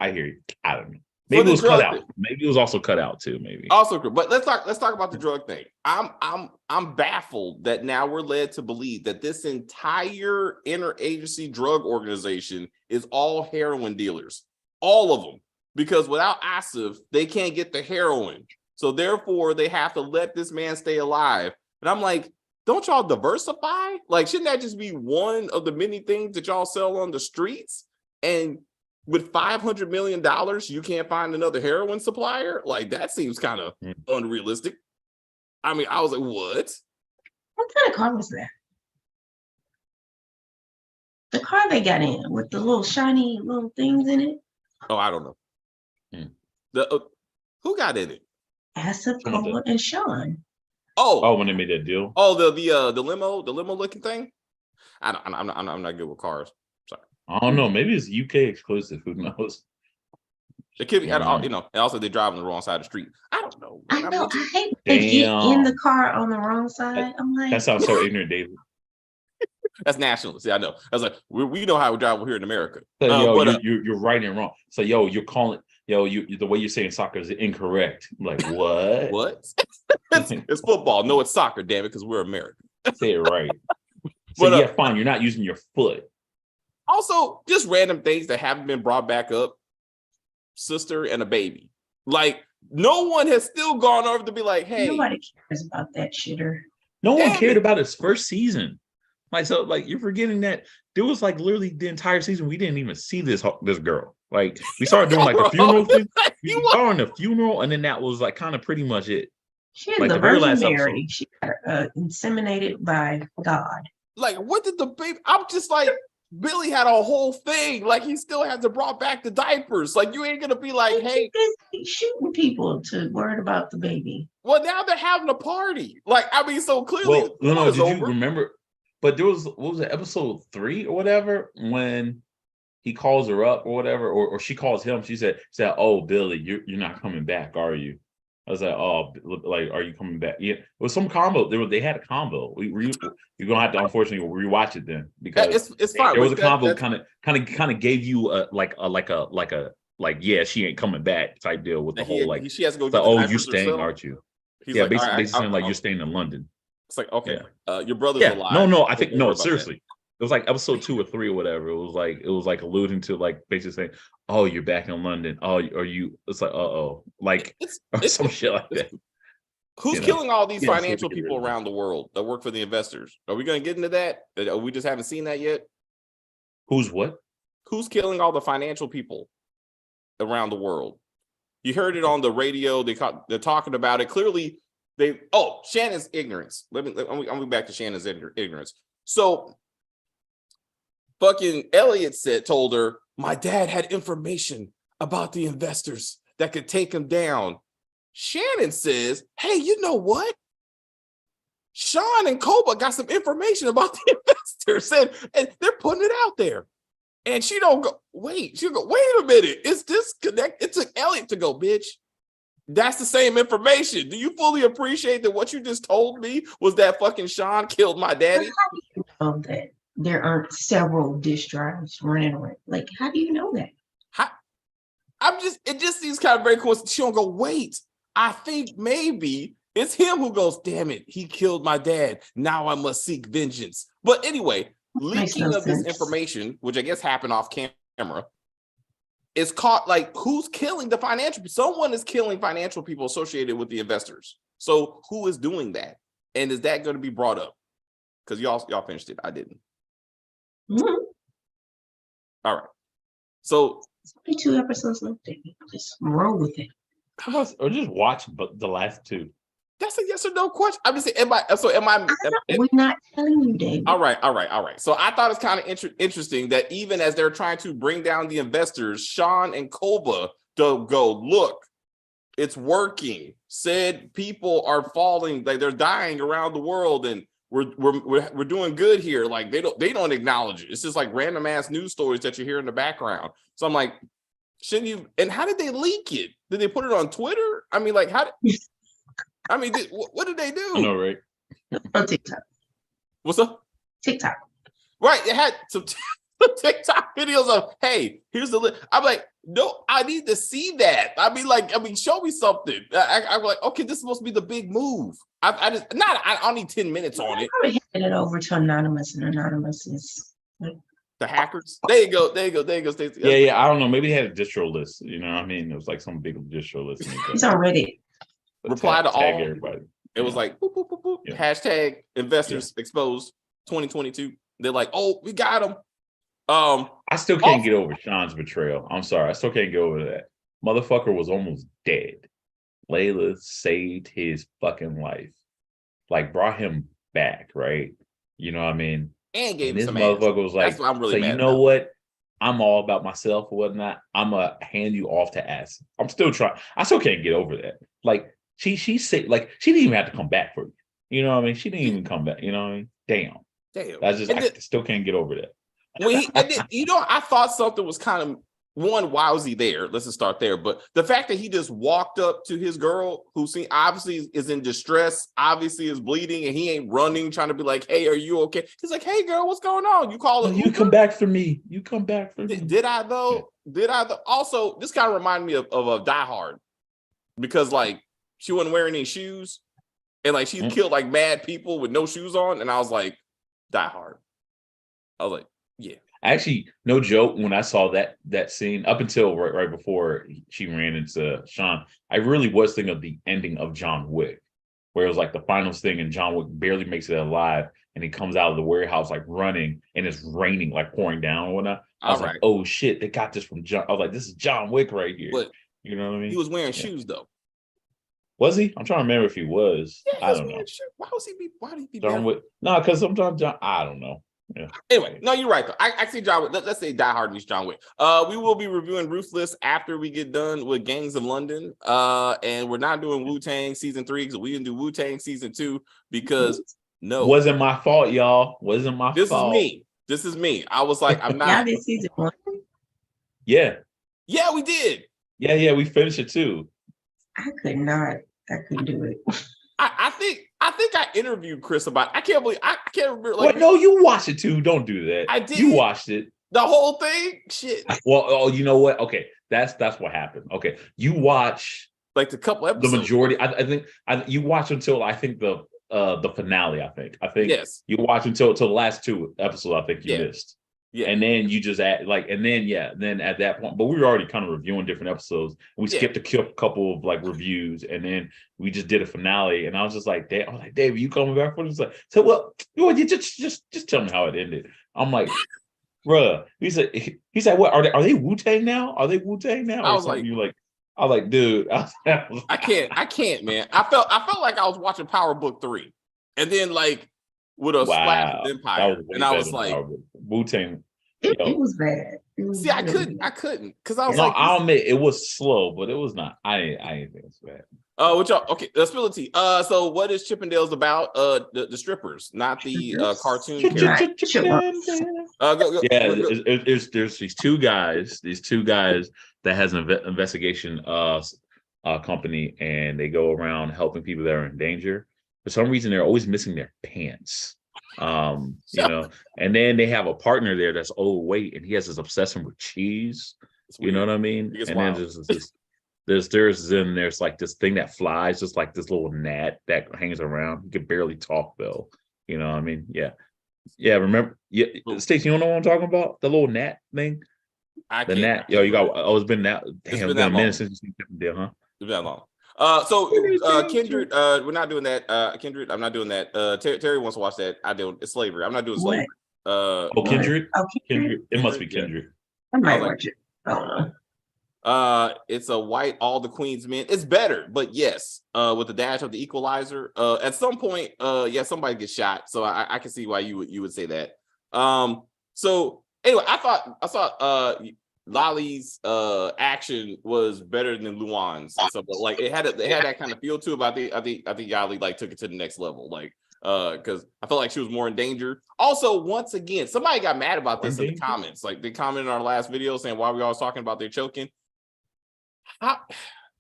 [SPEAKER 2] I hear you. I don't know. Maybe it was cut out. Maybe it was also cut out too. Maybe
[SPEAKER 1] also, but let's talk about the drug thing. I'm baffled that now we're led to believe that this entire interagency drug organization is all heroin dealers, all of them, because without Asif, they can't get the heroin. So therefore, they have to let this man stay alive. And I'm like, don't y'all diversify? Like, shouldn't that just be one of the many things that y'all sell on the streets? And with $500 million, you can't find another heroin supplier? Like, that seems kind of unrealistic. I mean, I was like, what?
[SPEAKER 3] What kind of car was that? The car they got in with the little shiny little things in it?
[SPEAKER 1] Oh, I don't know. Who got in it?
[SPEAKER 3] Asif, Cole, and Sean.
[SPEAKER 2] Oh, when they made that deal?
[SPEAKER 1] Oh, the limo looking thing? I'm not good with cars.
[SPEAKER 2] I don't know. Maybe it's UK exclusive. Who knows?
[SPEAKER 1] It could be, and also they drive on the wrong side of the street. I don't know.
[SPEAKER 3] I know. I hate when they get in the car on the wrong side. I'm like,
[SPEAKER 2] that sounds so ignorant, David.
[SPEAKER 1] That's nationalist. Yeah, I know. I was like, we know how we drive here in America.
[SPEAKER 2] So, you're right and wrong. So, you're calling, the way you're saying soccer is incorrect. I'm like, what?
[SPEAKER 1] What? it's football. No, it's soccer, damn it, because we're American.
[SPEAKER 2] Say it right. So, fine. You're not using your foot.
[SPEAKER 1] Also, just random things that haven't been brought back up. Sister and a baby. Like, no one has still gone over to be like, hey.
[SPEAKER 3] Nobody cares about that shitter.
[SPEAKER 2] No one cared about his first season. You're forgetting that there was like literally the entire season we didn't even see this girl. Like, we started doing like the funeral thing. We saw her in the funeral, and then that was like kind of pretty much it.
[SPEAKER 3] She had the Virgin Mary. Episode. She got inseminated by God.
[SPEAKER 1] Like, what did the baby? I'm just like, Billy had a whole thing. Like, he still had to brought back the diapers. Like, you ain't gonna be like, hey,
[SPEAKER 3] shooting people to worry about the baby.
[SPEAKER 1] Well, now they're having a party. Like, I mean, so clearly.
[SPEAKER 2] Well, did you remember? But there was, what was it, episode 3 or whatever, when he calls her up or whatever, or she calls him. She said, "Oh, Billy, you're not coming back, are you?" I was like, "Oh, like, are you coming back?" Yeah, it was some combo. They had a combo. You're gonna have to unfortunately rewatch it then, because
[SPEAKER 1] it's fine.
[SPEAKER 2] There was a combo kind of gave you yeah, she ain't coming back type deal with the whole like.
[SPEAKER 1] She has to go.
[SPEAKER 2] You staying, aren't you? Yeah, basically saying like you're staying in London.
[SPEAKER 1] It's like, okay, your brother's alive.
[SPEAKER 2] No, I think seriously. That. It was like episode 2 or 3 or whatever. It was like alluding to like basically saying, "Oh, you're back in London. Oh, are you?" It's like, like it's some shit like that.
[SPEAKER 1] Who's killing all these financial people around the world that work for the investors? Are we going to get into that? We just haven't seen that yet.
[SPEAKER 2] Who's what?
[SPEAKER 1] Who's killing all the financial people around the world? You heard it on the radio. They're talking about it clearly. Shannon's ignorance. Let me back to Shannon's ignorance. So fucking Elliot told her, my dad had information about the investors that could take him down. Shannon says, hey, you know what? Sean and Koba got some information about the investors, and they're putting it out there. And she don't go, wait. She'll go, wait a minute. It's disconnect. It took Elliot to go, bitch. That's the same information. Do you fully appreciate that what you just told me was that fucking Sean killed my daddy?
[SPEAKER 3] How do you know that there aren't several disk drives running around? Like, how do you know that?
[SPEAKER 1] It just seems kind of very cool. She don't go, wait, I think maybe it's him who goes, damn it, he killed my dad. Now I must seek vengeance. But anyway, leaking of this information, which I guess happened off camera, is caught like who's killing the financial people? Someone is killing financial people associated with the investors. So who is doing that? And is that going to be brought up? Because y'all finished it. I didn't.
[SPEAKER 3] Mm-hmm.
[SPEAKER 1] All right. So
[SPEAKER 3] only 2 episodes left. Just roll with it.
[SPEAKER 2] Or just watch the last 2.
[SPEAKER 1] That's a yes or no question. I'm just saying, am I?
[SPEAKER 3] We're not telling you, David.
[SPEAKER 1] All right. So I thought it's kind of interesting that even as they're trying to bring down the investors, Sean and Koba go, look, it's working. Said people are falling, like they're dying around the world, and we're doing good here. Like they don't acknowledge it. It's just like random ass news stories that you hear in the background. So I'm like, shouldn't you? And how did they leak it? Did they put it on Twitter? I mean, like how? What did they do?
[SPEAKER 2] I know, right?
[SPEAKER 3] On TikTok.
[SPEAKER 1] What's up?
[SPEAKER 3] TikTok.
[SPEAKER 1] Right. It had some TikTok videos of, hey, here's the list. I'm like, no, I need to see that. Show me something. I'm like, okay, this is supposed to be the big move. I don't need 10 minutes on it.
[SPEAKER 3] I handed it over to Anonymous, and Anonymous is
[SPEAKER 1] the hackers. There you go, Stacey.
[SPEAKER 2] Yeah. I don't know. Maybe they had a distro list. You know what I mean? It was like some big distro list.
[SPEAKER 3] It's on Reddit.
[SPEAKER 1] Reply to all everybody. It was like boop, boop, boop, boop. Yeah. Hashtag investors exposed 2022. They're like, oh, we got them.
[SPEAKER 2] I still can't get over Sean's betrayal. I'm sorry, I still can't get over that. Motherfucker was almost dead. Layla saved his fucking life, like brought him back, right? You know what I mean?
[SPEAKER 1] And gave him
[SPEAKER 2] this
[SPEAKER 1] some
[SPEAKER 2] motherfucker was like,
[SPEAKER 1] that's what I'm really mad
[SPEAKER 2] you know about. What? I'm all about myself or whatnot. I'm gonna hand you off to acid. I'm still trying. I still can't get over that. Like she said, like she didn't even have to come back for you. You know what I mean? She didn't even come back. You know what I mean? Damn. I still can't get over that.
[SPEAKER 1] I thought something was kind of one, why was he there? Let's just start there. But the fact that he just walked up to his girl, who obviously is in distress, obviously is bleeding, and he ain't running, trying to be like, "Hey, are you okay?" He's like, "Hey, girl, what's going on?" You call it.
[SPEAKER 2] You come back for me. You come back for me.
[SPEAKER 1] Did I though? Yeah. Did I though? Also, this kind of reminded me of a Die Hard, because like she wasn't wearing any shoes, and like she's killed like mad people with no shoes on, and I was like, Die Hard. I was like, yeah.
[SPEAKER 2] Actually, no joke, when I saw that scene, up until right before she ran into Sean, I really was thinking of the ending of John Wick, where it was like the final thing and John Wick barely makes it alive, and he comes out of the warehouse like running, and it's raining, like pouring down and whatnot. I was like, oh shit, they got this from John. I was like, this is John Wick right here. But you know what I mean?
[SPEAKER 1] He was wearing shoes though.
[SPEAKER 2] Was he? I'm trying to remember if he was.
[SPEAKER 1] Yeah,
[SPEAKER 2] I don't know.
[SPEAKER 1] Why did he be
[SPEAKER 2] John Wick? No, because sometimes I don't know. Yeah.
[SPEAKER 1] Anyway, no, you're right though. I see John Wick. Let's say Die Hard meets John Wick. We will be reviewing Ruthless after we get done with Gangs of London. And we're not doing Wu-Tang season 3 because we didn't do Wu-Tang season 2 because
[SPEAKER 2] wasn't my fault, y'all. Wasn't my fault.
[SPEAKER 1] This is me. I was like, I'm not.
[SPEAKER 3] Y'all did season 1?
[SPEAKER 2] Yeah,
[SPEAKER 1] we did.
[SPEAKER 2] Yeah, we finished it too.
[SPEAKER 3] I could not. I couldn't do it.
[SPEAKER 1] I think I interviewed Chris about it. I can't remember. Like,
[SPEAKER 2] wait, no, you watched it too. Don't do that.
[SPEAKER 1] I did.
[SPEAKER 2] You watched it.
[SPEAKER 1] The whole thing? Shit.
[SPEAKER 2] Well, you know what? Okay, that's what happened. Okay, you watch
[SPEAKER 1] like the couple episodes.
[SPEAKER 2] The majority. I think you watch until I think the finale. I think
[SPEAKER 1] yes.
[SPEAKER 2] You watch until the last 2 episodes. I think you missed. Yeah, and then you just add then at that point, but we were already kind of reviewing different episodes. We skipped a couple of like reviews, and then we just did a finale. And I was just like, Dave, you coming back for this? Like, so well, you just tell me how it ended. I'm like, bruh. He said, what are they Wu-Tang now? Are they Wu-Tang now?
[SPEAKER 1] I was like,
[SPEAKER 2] dude,
[SPEAKER 1] I can't, man. I felt like I was watching Power Book 3, and then like with a splash of Empire, and I was like,
[SPEAKER 2] Wu-Tang.
[SPEAKER 3] It was bad.
[SPEAKER 1] See, I couldn't because I was
[SPEAKER 2] like, I'll admit it was slow, but it was not. I didn't think it was bad.
[SPEAKER 1] What y'all? Okay, spill the tea. So what is Chippendales about? The strippers, not the cartoon characters. Go.
[SPEAKER 2] Yeah, there's these two guys that has an investigation company, and they go around helping people that are in danger. For some reason, they're always missing their pants. You know, and then they have a partner there that's overweight, and he has this obsession with cheese. You know what I mean? And then there's like this thing that flies, just like this little gnat that hangs around. He can barely talk though. You know what I mean? Yeah. Remember? Yeah, Stacey, you know what I'm talking about? The little gnat thing. The gnat. Yo, you got. Oh, it's been that. Damn, it's been a minute since you seen Chippendale, huh?
[SPEAKER 1] It's been that long. Kindred, we're not doing that. Kindred, I'm not doing that. Terry wants to watch that. It's slavery. I'm not doing slavery.
[SPEAKER 2] Kindred? Kindred. It must be Kindred.
[SPEAKER 3] I might watch it. I don't know.
[SPEAKER 1] It's a white all the Queen's men. It's better, but yes, with the dash of the Equalizer. At some point, somebody gets shot. So I can see why you would say that. So anyway, I thought Lolly's action was better than Luan's and stuff, but like it had that kind of feel to it. But I think Yali like took it to the next level, like because I felt like she was more in danger. Also, once again, somebody got mad about this in the comments. Like they commented in our last video saying why we always talking about their choking.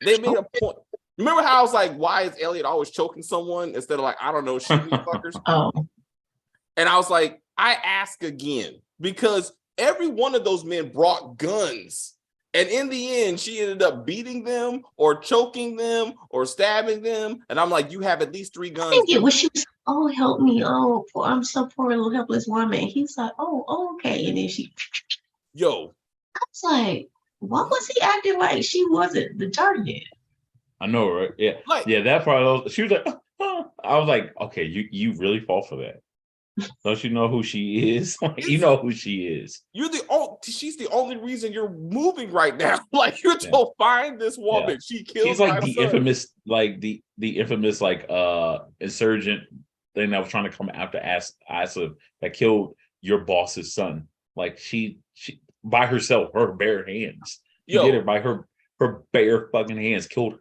[SPEAKER 1] They made a point. Remember how I was like, why is Elliot always choking someone instead of like, I don't know, shooting fuckers? And I was like, I ask again because every one of those men brought guns. And in the end, she ended up beating them or choking them or stabbing them. And I'm like, you have at least 3 guns.
[SPEAKER 3] I think it was she was, oh, help me. Oh, I'm so poor little helpless woman. He's like, oh, okay. And then she.
[SPEAKER 1] Yo.
[SPEAKER 3] I was like, why was he acting like she wasn't the target?
[SPEAKER 2] I know, right? Yeah. That part, she was like, I was like, okay, you really fall for that. Don't you know who she is? Like, you know who she is.
[SPEAKER 1] She's the only reason you're moving right now. Like you're to find this woman. Yeah. She killed.
[SPEAKER 2] She's like the infamous, like the infamous like insurgent thing that was trying to come after Asif that killed your boss's son. Like she by herself, her bare hands. She did it by her bare fucking hands, killed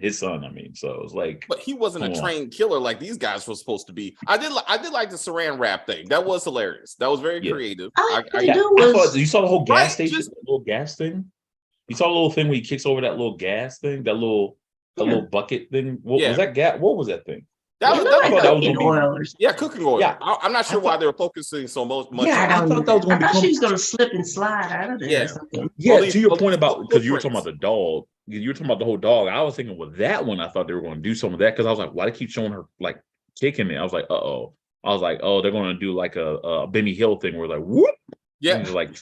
[SPEAKER 2] his son. I mean, so it was like,
[SPEAKER 1] but he wasn't a trained killer like these guys were supposed to be. I did like the Saran wrap thing. That was hilarious. That was very creative.
[SPEAKER 2] You saw the whole gas station, the little gas thing. You saw a little thing where he kicks over that little gas thing, that little bucket thing. What was that gas? What was that thing?
[SPEAKER 1] That was
[SPEAKER 3] cooking oil or something.
[SPEAKER 1] Yeah, cooking oil.
[SPEAKER 2] Yeah.
[SPEAKER 1] I'm not sure why they were focusing so much.
[SPEAKER 3] Yeah,
[SPEAKER 2] I thought that was going to become.
[SPEAKER 3] She was going to slip and slide out of there or something.
[SPEAKER 2] Yeah, to your point about because you were talking about the dog. You were talking about the whole dog. I was thinking with that one, I thought they were going to do some of that because I was like, why do they keep showing her like kicking it? I was like, uh-oh. I was like, oh, they're going to do like a Benny Hill thing where like whoop.
[SPEAKER 1] Yeah,
[SPEAKER 2] like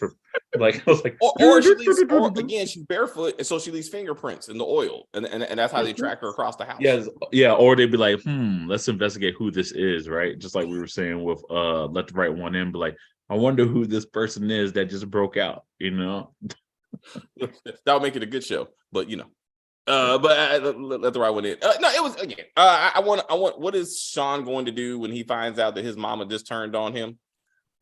[SPEAKER 2] I was like,
[SPEAKER 1] or she leaves, or again, she's barefoot, and so she leaves fingerprints in the oil, and that's how they track her across the house.
[SPEAKER 2] Yes, yeah, or they'd be like, let's investigate who this is, right? Just like we were saying with let the right one in, be like, I wonder who this person is that just broke out, you know.
[SPEAKER 1] That would make it a good show, but you know, let the right one in. No, it was again. I want. What is Sean going to do when he finds out that his mama just turned on him?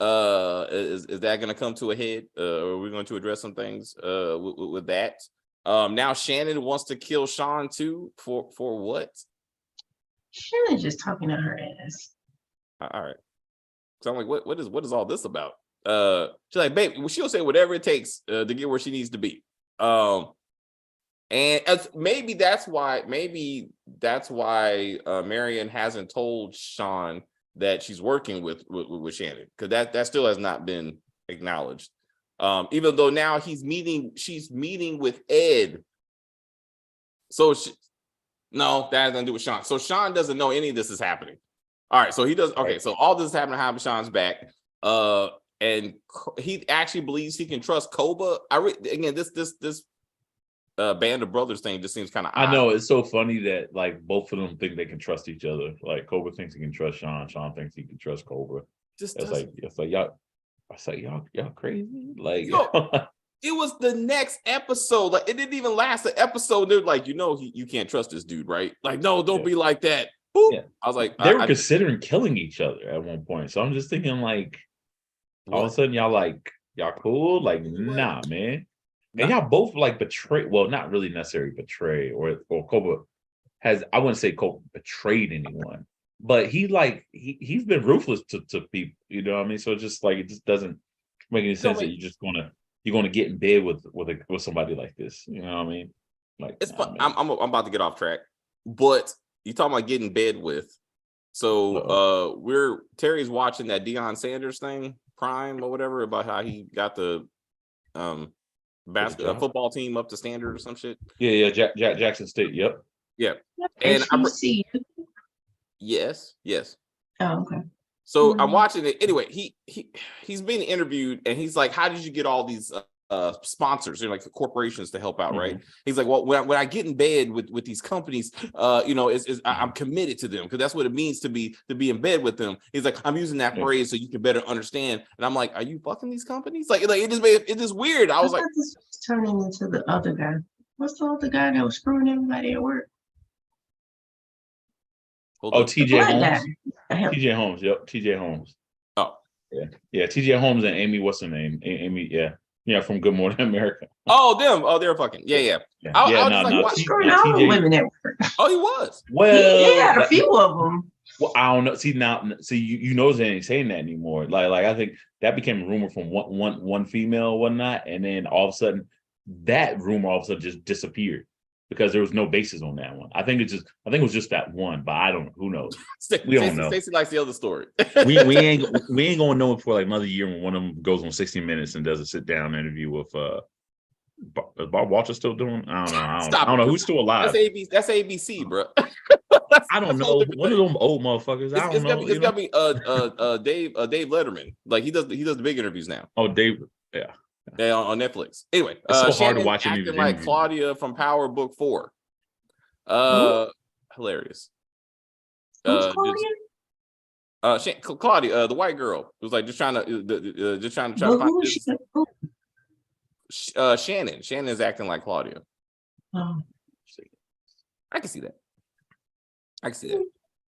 [SPEAKER 1] Is that going to come to a head? Are we going to address some things with that? Now Shannon wants to kill Sean too for what?
[SPEAKER 3] Shannon's just talking to her ass.
[SPEAKER 1] All right. So I'm like, what is all this about? She's like, babe, she'll say whatever it takes to get where she needs to be. And maybe that's why Marion hasn't told Sean that she's working with Shannon, because that still has not been acknowledged. Even though now she's meeting with Ed. So no, that has nothing to do with Sean. So Sean doesn't know any of this is happening. All right, so he does. Okay, so all this is happening behind Sean's back. And he actually believes he can trust Koba. This band of brothers thing just seems kind of odd.
[SPEAKER 2] I know, it's so funny that like both of them think they can trust each other. Like Cobra thinks he can trust Sean. Sean thinks he can trust Cobra. It's like y'all. I say y'all crazy. Like
[SPEAKER 1] it was the next episode. Like it didn't even last the episode. They're like, you can't trust this dude, right? Like, no, don't be like that. Boop. Yeah. I was like,
[SPEAKER 2] they were considering killing each other at one point. So I'm just thinking like, all of a sudden y'all cool? Like, nah, man. And y'all both like betray. Well, not really necessarily betray, or Koba has. I wouldn't say Koba betrayed anyone, but he's been ruthless to people. You know what I mean? So it's just like it just doesn't make any sense that you're gonna get in bed with somebody like this. You know what I mean? Like
[SPEAKER 1] it's fun. I'm about to get off track, but you talking about getting in bed with. So Terry's watching that Deion Sanders thing, Prime or whatever, about how he got the football team up to standard or some shit.
[SPEAKER 2] Yeah, Jackson State. Yep.
[SPEAKER 1] Yeah. And yes.
[SPEAKER 3] Oh, okay.
[SPEAKER 1] So I'm watching it anyway. He's being interviewed, and he's like, "How did you get all these sponsors, like the corporations, to help out?" Mm-hmm. Right? He's like, "Well, when I get in bed with these companies, I'm committed to them, because that's what it means to be in bed with them." He's like, "I'm using that phrase so you can better understand." And I'm like, "Are you fucking these companies?" Like it just weird. I was like,
[SPEAKER 3] "This was turning into the other guy." What's the other guy that was screwing everybody at work?
[SPEAKER 2] TJ Holmes. TJ Holmes. Yep. TJ Holmes.
[SPEAKER 1] Oh,
[SPEAKER 2] yeah. TJ Holmes and Amy. What's her name? Amy. Yeah, from Good Morning America.
[SPEAKER 1] Oh, them. Oh, they're fucking. Yeah.
[SPEAKER 3] Screwing all the women at work.
[SPEAKER 1] Oh, he was.
[SPEAKER 2] Well,
[SPEAKER 3] he had a few of them.
[SPEAKER 2] Well, I don't know. See, you know they ain't saying that anymore. Like I think that became a rumor from one female or whatnot, and then all of a sudden that rumor all of a sudden just disappeared because there was no basis on that one. I think it was just that one, but I don't know. Who knows? We don't know.
[SPEAKER 1] Stacey likes the other story.
[SPEAKER 2] we ain't gonna know it for like another year when one of them goes on 60 Minutes and does a sit down interview with is Bob Walter still doing? I don't know who's still alive.
[SPEAKER 1] That's ABC, bro.
[SPEAKER 2] I don't know. One of them old motherfuckers. I don't know.
[SPEAKER 1] It's gotta be Dave Letterman. Like he does the big interviews now.
[SPEAKER 2] Oh, Dave. Yeah.
[SPEAKER 1] Yeah, on Netflix. Anyway,
[SPEAKER 2] it's so
[SPEAKER 1] Shannon
[SPEAKER 2] hard to watch
[SPEAKER 1] acting like Claudia from Power Book 4. Hilarious.
[SPEAKER 3] Who's Claudia?
[SPEAKER 1] Claudia, the white girl, who's like just trying to find this. Shannon. Shannon is acting like Claudia.
[SPEAKER 3] Oh.
[SPEAKER 1] I can see that.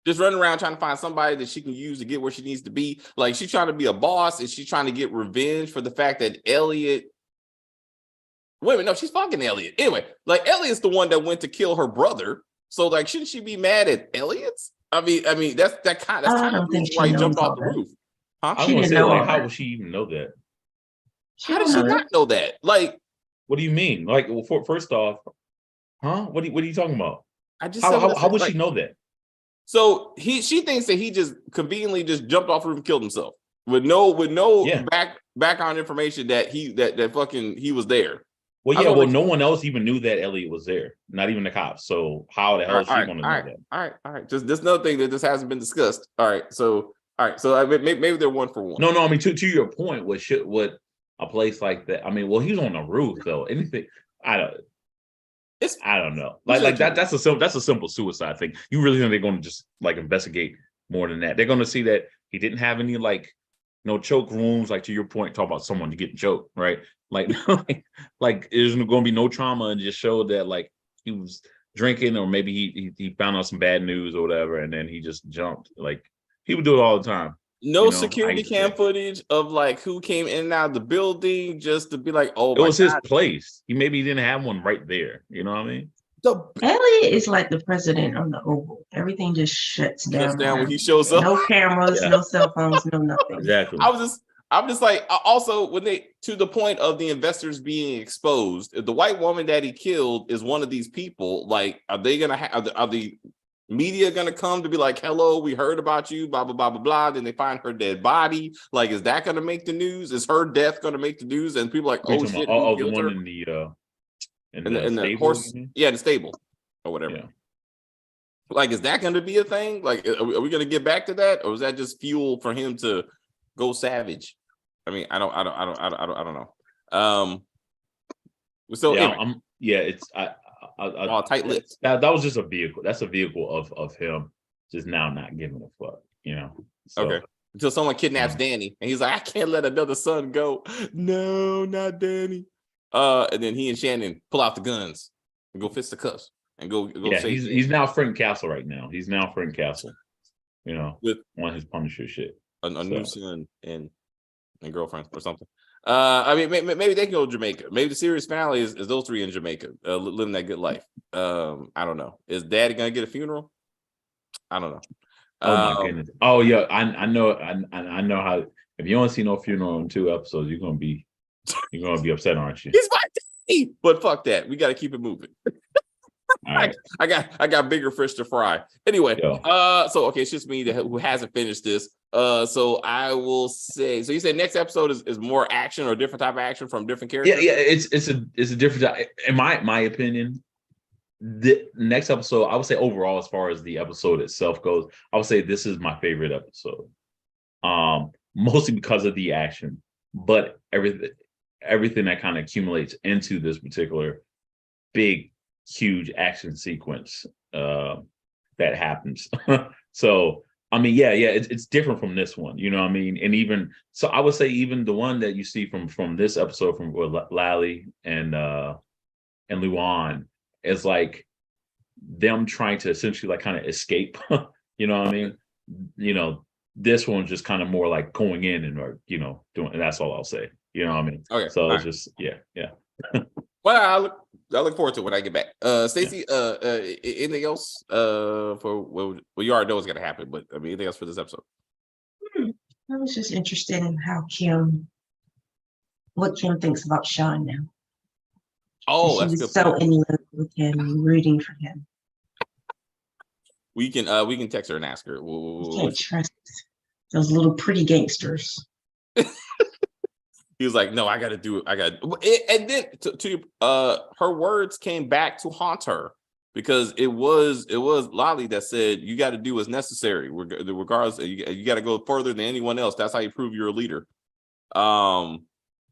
[SPEAKER 1] Just running around trying to find somebody that she can use to get where she needs to be. Like she's trying to be a boss, and she's trying to get revenge for the fact that Elliot. Wait a minute, no, she's fucking Elliot. Anyway, like Elliot's the one that went to kill her brother. So like, shouldn't she be mad at Elliot's? I mean, that's kind of why he jumped off the roof. Huh?
[SPEAKER 2] I was gonna say, like, how would she even know that?
[SPEAKER 1] How did she not know that? Like,
[SPEAKER 2] What do you mean? Like, well, first off, huh? What are you talking about?
[SPEAKER 1] I just
[SPEAKER 2] How would she know that?
[SPEAKER 1] So she thinks that he just conveniently just jumped off the roof and killed himself with no background information that that fucking he was there.
[SPEAKER 2] Well, yeah, well, no one else even knew that Elliot was there, not even the cops. So how the hell is she going to know that?
[SPEAKER 1] All right. Just this another thing that just hasn't been discussed. All right, so maybe they're one for one.
[SPEAKER 2] No, I mean to your point, what a place like that? I mean, well, he's on the roof though. Anything, I don't know. Like that's a simple suicide thing. You really think they're going to just like investigate more than that? They're going to see that he didn't have any like no choke wounds. Like to your point, talk about someone to get choked, right? Like there's going to be no trauma, and just show that like he was drinking, or maybe he found out some bad news or whatever, and then he just jumped. Like he would do it all the time.
[SPEAKER 1] No security cam footage of like who came in and out of the building, just to be like, oh,
[SPEAKER 2] it was his place. He didn't have one right there. You know what I mean?
[SPEAKER 3] Elliot is like the president on the Oval. Everything just shuts down
[SPEAKER 1] when he shows up.
[SPEAKER 3] No cameras, no cell phones, no nothing.
[SPEAKER 2] Exactly.
[SPEAKER 1] I'm just like, also when they to the point of the investors being exposed, if the white woman that he killed is one of these people, like, are they gonna are the media gonna come to be like, hello, we heard about you, blah blah blah blah blah? Then they find her dead body. Like, is that gonna make the news? Is her death gonna make the news? And people are like, oh shit,
[SPEAKER 2] the one in the
[SPEAKER 1] horse, the stable or whatever. Yeah. Like, is that gonna be a thing? Like, are we gonna get back to that, or is that just fuel for him to go savage? I mean, I don't know. So
[SPEAKER 2] yeah, it's
[SPEAKER 1] tight lips.
[SPEAKER 2] That was just a vehicle. That's a vehicle of him just now not giving a fuck, you know. So,
[SPEAKER 1] okay. Until someone kidnaps Danny, and he's like, I can't let another son go. No, not Danny. And then he and Shannon pull out the guns and go fist the cuffs and go.
[SPEAKER 2] Yeah, he's now Frank Castle right now. He's now Frank Castle, you know, with on his Punisher shit.
[SPEAKER 1] A new son and girlfriend or something. I mean, maybe they can go to Jamaica. Maybe the series finale is those three in Jamaica, living that good life. I don't know. Is Daddy gonna get a funeral? I don't know.
[SPEAKER 2] Oh my goodness. Oh yeah, I know how. If you don't see no funeral in 2 episodes, you're gonna be upset, aren't you?
[SPEAKER 1] He's my daddy. But fuck that. We got to keep it moving. Right. I got bigger fish to fry. Anyway, so okay, it's just me who hasn't finished this. So I will say. So you said next episode is more action or a different type of action from different characters.
[SPEAKER 2] Yeah. It's a different. In my opinion, the next episode, I would say overall, as far as the episode itself goes, I would say this is my favorite episode. Mostly because of the action, but everything that kind of accumulates into this particular big, huge action sequence that happens. So I mean, it's different from this one, you know what I mean? And even so, I would say even the one that you see from this episode from Lally and Luan is like them trying to essentially like kind of escape. You know what I mean? You know, this one's just kind of more like going in and doing. And that's all I'll say. You know what I mean? Okay. So it's just yeah.
[SPEAKER 1] Well, I look forward to it when I get back. Stacey, anything else for you already know what's gonna happen, but I mean, anything else for this episode?
[SPEAKER 3] I was just interested in what Kim thinks about Sean now.
[SPEAKER 1] Oh,
[SPEAKER 3] that's good. So in love with him, rooting for him.
[SPEAKER 1] We can text her and ask her.
[SPEAKER 3] You can't trust those little pretty gangsters.
[SPEAKER 1] He was like, no, I got to do it. And then her words came back to haunt her, because it was Lolly that said, you got to do what's necessary. Regardless, you got to go further than anyone else. That's how you prove you're a leader. And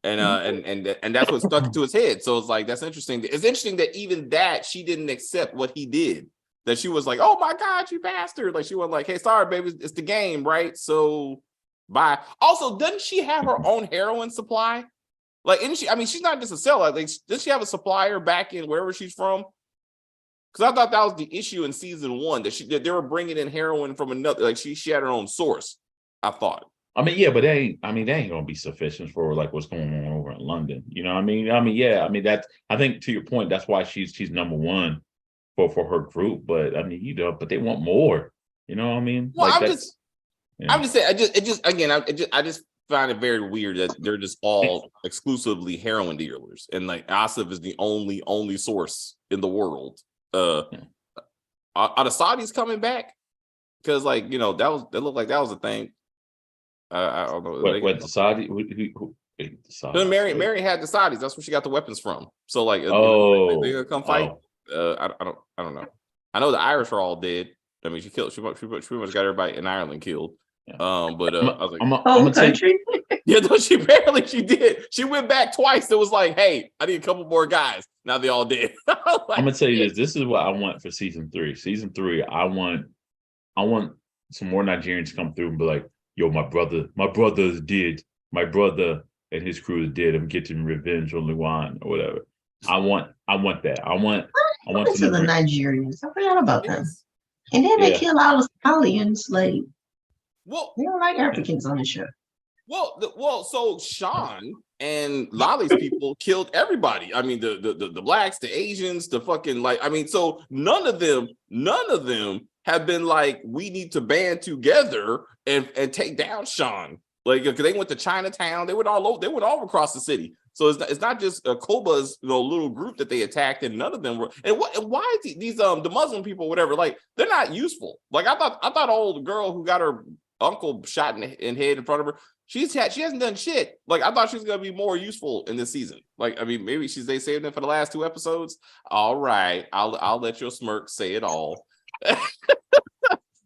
[SPEAKER 1] that's what stuck into his head. So it's like, that's interesting. It's interesting that even that she didn't accept what he did. That she was like, oh my God, you bastard. Like, she was like, hey, sorry, baby, it's the game, right? So bye. Also, doesn't she have her own heroin supply? Like, isn't she? I mean, she's not just a seller. Like, does she have a supplier back in wherever she's from? Because I thought that was the issue in season 1, that they were bringing in heroin from another. Like, she had her own source, I thought.
[SPEAKER 2] I mean, yeah, but they ain't gonna be sufficient for like what's going on over in London. You know what I mean? That's, I think to your point, that's why she's number one for her group. But I mean, but they want more. You know what I mean?
[SPEAKER 1] Well, like, I'm just saying. I just find it very weird that they're just all exclusively heroin dealers, and like Asif is the only source in the world. Are the Saudis coming back? Because like that looked like that was a thing. I don't know.
[SPEAKER 2] What the Saudi? Who
[SPEAKER 1] Mary had the Saudis. That's where she got the weapons from. So like, they gonna come fight. I don't know. I know the Irish are all dead. I mean, she pretty much got everybody in Ireland killed.
[SPEAKER 2] Yeah.
[SPEAKER 1] But I was like,
[SPEAKER 3] I'm gonna country.
[SPEAKER 1] Yeah, no, she did. She went back twice. It was like, hey, I need a couple more guys. Now they all dead.
[SPEAKER 2] Like, I'm gonna tell you this. This is what I want for season 3. Season 3, I want some more Nigerians to come through and be like, yo, my brother is dead. My brother and his crew is dead. I'm getting revenge on Luan or whatever. I want that. I want
[SPEAKER 3] to the Nigerians. I forgot about them. And then they kill all the Italians. Like,
[SPEAKER 1] well,
[SPEAKER 3] we don't like Africans on the show.
[SPEAKER 1] Well, so Sean and Lolly's people killed everybody. I mean, the blacks, the Asians, the fucking like. I mean, so none of them have been like, we need to band together and take down Sean. Like, because they went to Chinatown, they went all across the city. So it's not just Koba's little group that they attacked, and none of them were. And why these the Muslim people, whatever, like they're not useful. Like I thought old girl who got her uncle shot in head in front of her, she hasn't done shit. Like I thought she was gonna be more useful in this season. Like I mean, maybe they saved them for the last 2 episodes. All right, I'll let your smirk say it all.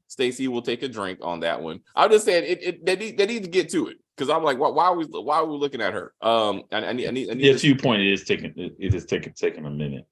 [SPEAKER 1] Stacey will take a drink on that one. I'm just saying they need to get to it, because I'm like, why are we looking at her? I need
[SPEAKER 2] to your point, it is taking a minute,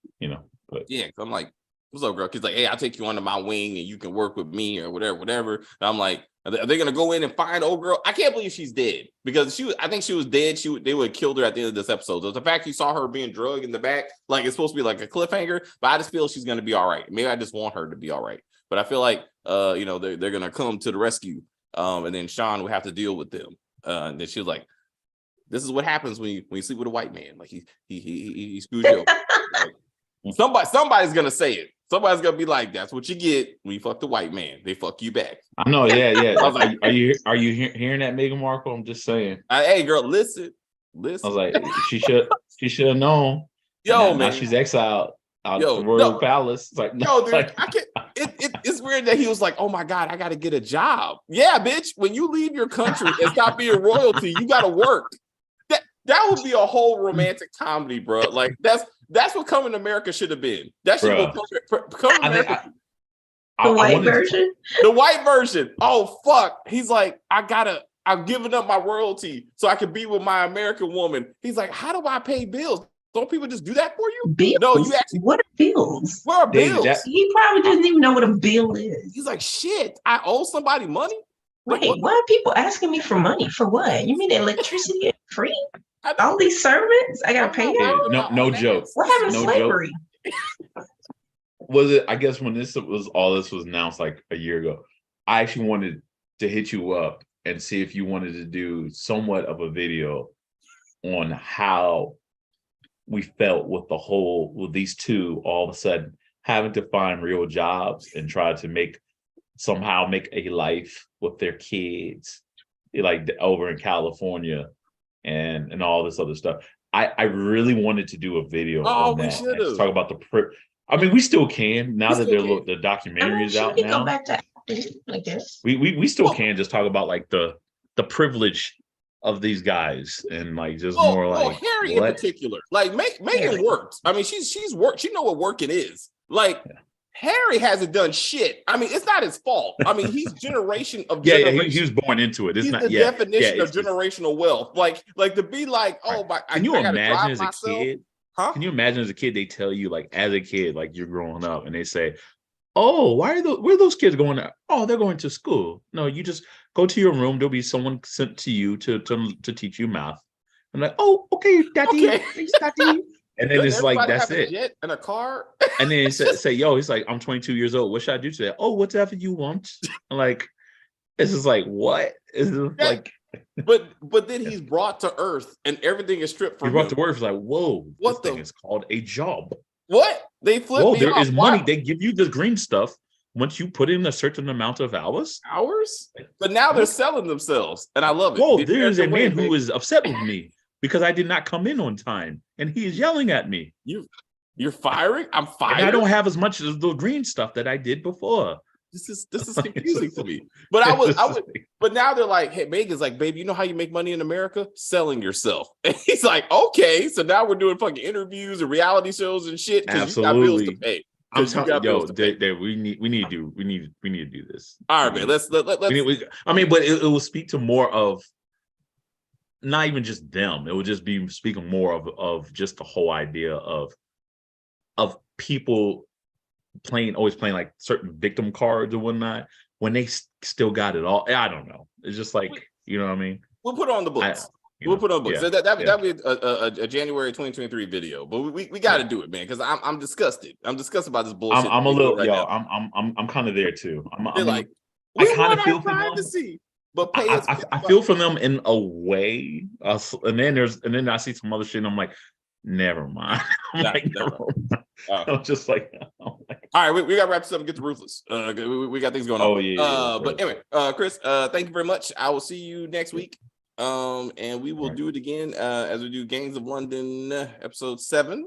[SPEAKER 2] But
[SPEAKER 1] yeah, I'm like, what's up, girl? She's like, hey, I'll take you under my wing and you can work with me or whatever. And I'm like, are they gonna go in and find old girl? I can't believe she's dead, because I think she was dead. They would have killed her at the end of this episode. So the fact you saw her being drugged in the back, like it's supposed to be like a cliffhanger, but I just feel she's gonna be all right. Maybe I just want her to be all right. But I feel like they're gonna come to the rescue, and then Sean will have to deal with them. And then she was like, "This is what happens when you sleep with a white man. Like he screwed you up." Like, somebody's gonna say it. Somebody's gonna be like, "That's what you get when you fuck the white man. They fuck you back."
[SPEAKER 2] I know, yeah. I was like, "Are you hearing that, Meghan Markle?" I'm just saying.
[SPEAKER 1] Hey, girl, listen. I
[SPEAKER 2] was like, she should have known.
[SPEAKER 1] Yo,
[SPEAKER 2] man, now she's exiled out the royal palace. It's like, no,
[SPEAKER 1] dude, like, I can't. It's weird that he was like, "Oh my God, I got to get a job." Yeah, bitch. When you leave your country and stop being royalty, you got to work. That would be a whole romantic comedy, bro. Like that's what Coming to America should have been. That should have been Coming to America.
[SPEAKER 3] The white version.
[SPEAKER 1] The white version. Oh fuck. He's like, I'm giving up my royalty so I can be with my American woman. He's like, how do I pay bills? Don't people just do that for you?
[SPEAKER 3] Bills?
[SPEAKER 1] No, you actually.
[SPEAKER 3] What are bills?
[SPEAKER 1] Where are bills?
[SPEAKER 3] He probably doesn't even know what a bill is.
[SPEAKER 1] He's like, shit, I owe somebody money?
[SPEAKER 3] Wait, why are people asking me for money? For what? You mean electricity is free? All these servants? I gotta pay them?
[SPEAKER 2] No joke.
[SPEAKER 3] What happened to slavery?
[SPEAKER 2] Was it, I guess when this was announced like a year ago, I actually wanted to hit you up and see if you wanted to do somewhat of a video on how we felt with these two all of a sudden having to find real jobs and try to somehow make a life with their kids, like over in California and all this other stuff. I really wanted to do a video on that. And talk about I mean, we still can now that the documentary is out now.
[SPEAKER 3] Go back to acting, I guess.
[SPEAKER 2] We still can just talk about like the privilege of these guys and like just more like
[SPEAKER 1] Harry in particular. Like Megan worked. I mean, she's worked. She know what working is. Like Harry hasn't done shit. I mean, it's not his fault. I mean, he's generation of generation.
[SPEAKER 2] He was born into it. It's
[SPEAKER 1] he's
[SPEAKER 2] not
[SPEAKER 1] the definition of generational wealth. Like to be like, oh my.
[SPEAKER 2] Can you imagine as a kid? Huh? Can you imagine as a kid they tell you like as a kid like you're growing up and they say, "Oh, where are those kids going? Oh, they're going to school. No, you just go to your room. There'll be someone sent to you to teach you math." I'm like, "Oh, okay, daddy,
[SPEAKER 1] okay.
[SPEAKER 2] Thanks, daddy." And then it's like that's it.
[SPEAKER 1] A jet and a car.
[SPEAKER 2] And then say, "Yo," he's like, "I'm 22 years old. What should I do today?" "Oh, whatever you want." I'm like, it's just like what? It's like.
[SPEAKER 1] But then he's brought to Earth and everything is stripped from him.
[SPEAKER 2] He's brought to Earth. It's like, whoa, this thing is called a job.
[SPEAKER 1] What? They flip.
[SPEAKER 2] Whoa, there is money. They give you the green stuff, once you put in a certain amount of hours,
[SPEAKER 1] but now they're selling themselves, and I love it.
[SPEAKER 2] Whoa, there is a man who is upset with me because I did not come in on time, and he is yelling at me.
[SPEAKER 1] You're firing? I'm fired.
[SPEAKER 2] And I don't have as much of the green stuff that I did before.
[SPEAKER 1] This is confusing to me. But but now they're like, hey, Megan's like, baby, you know how you make money in America? Selling yourself. And he's like, okay, so now we're doing fucking interviews and reality shows and shit because you got bills to pay.
[SPEAKER 2] I'm telling you, we need to do this.
[SPEAKER 1] All right, man. Let's. But
[SPEAKER 2] it will speak to more of not even just them. It would just be speaking more of just the whole idea of people always playing like certain victim cards or whatnot when they still got it all. I don't know. It's just like, you know what I mean?
[SPEAKER 1] We'll put it on the books. We'll put on books. Yeah, that'd be a January 2023 video, but we got to do it, man, because I'm disgusted. I'm disgusted by this bullshit.
[SPEAKER 2] I'm a little I'm kind of there too. I
[SPEAKER 1] kind of feel privacy, but
[SPEAKER 2] I feel for them in a way, and then I see some other shit, and I'm like, never mind. I'm just like, all
[SPEAKER 1] right, we got to wrap this up and get to Ruthless. We got things going on.
[SPEAKER 2] Oh yeah.
[SPEAKER 1] But anyway, Chris, thank you very much. I will see you next week. And we will do it again as we do Gangs of London episode 7.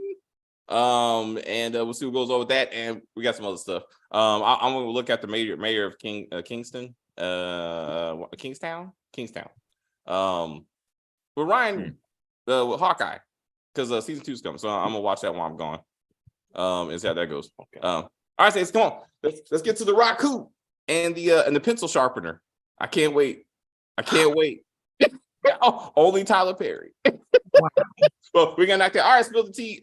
[SPEAKER 1] And we'll see what goes on with that. And we got some other stuff. I'm gonna look at the mayor of Kingstown. With Ryan with Hawkeye, because season 2's coming. So I'm gonna watch that while I'm gone. And see how that goes. Okay. All right, Saints, come on. Let's get to the Raku and the pencil sharpener. I can't wait. Oh, only Tyler Perry. Wow. Well, we're gonna knock that. All right, spill the tea.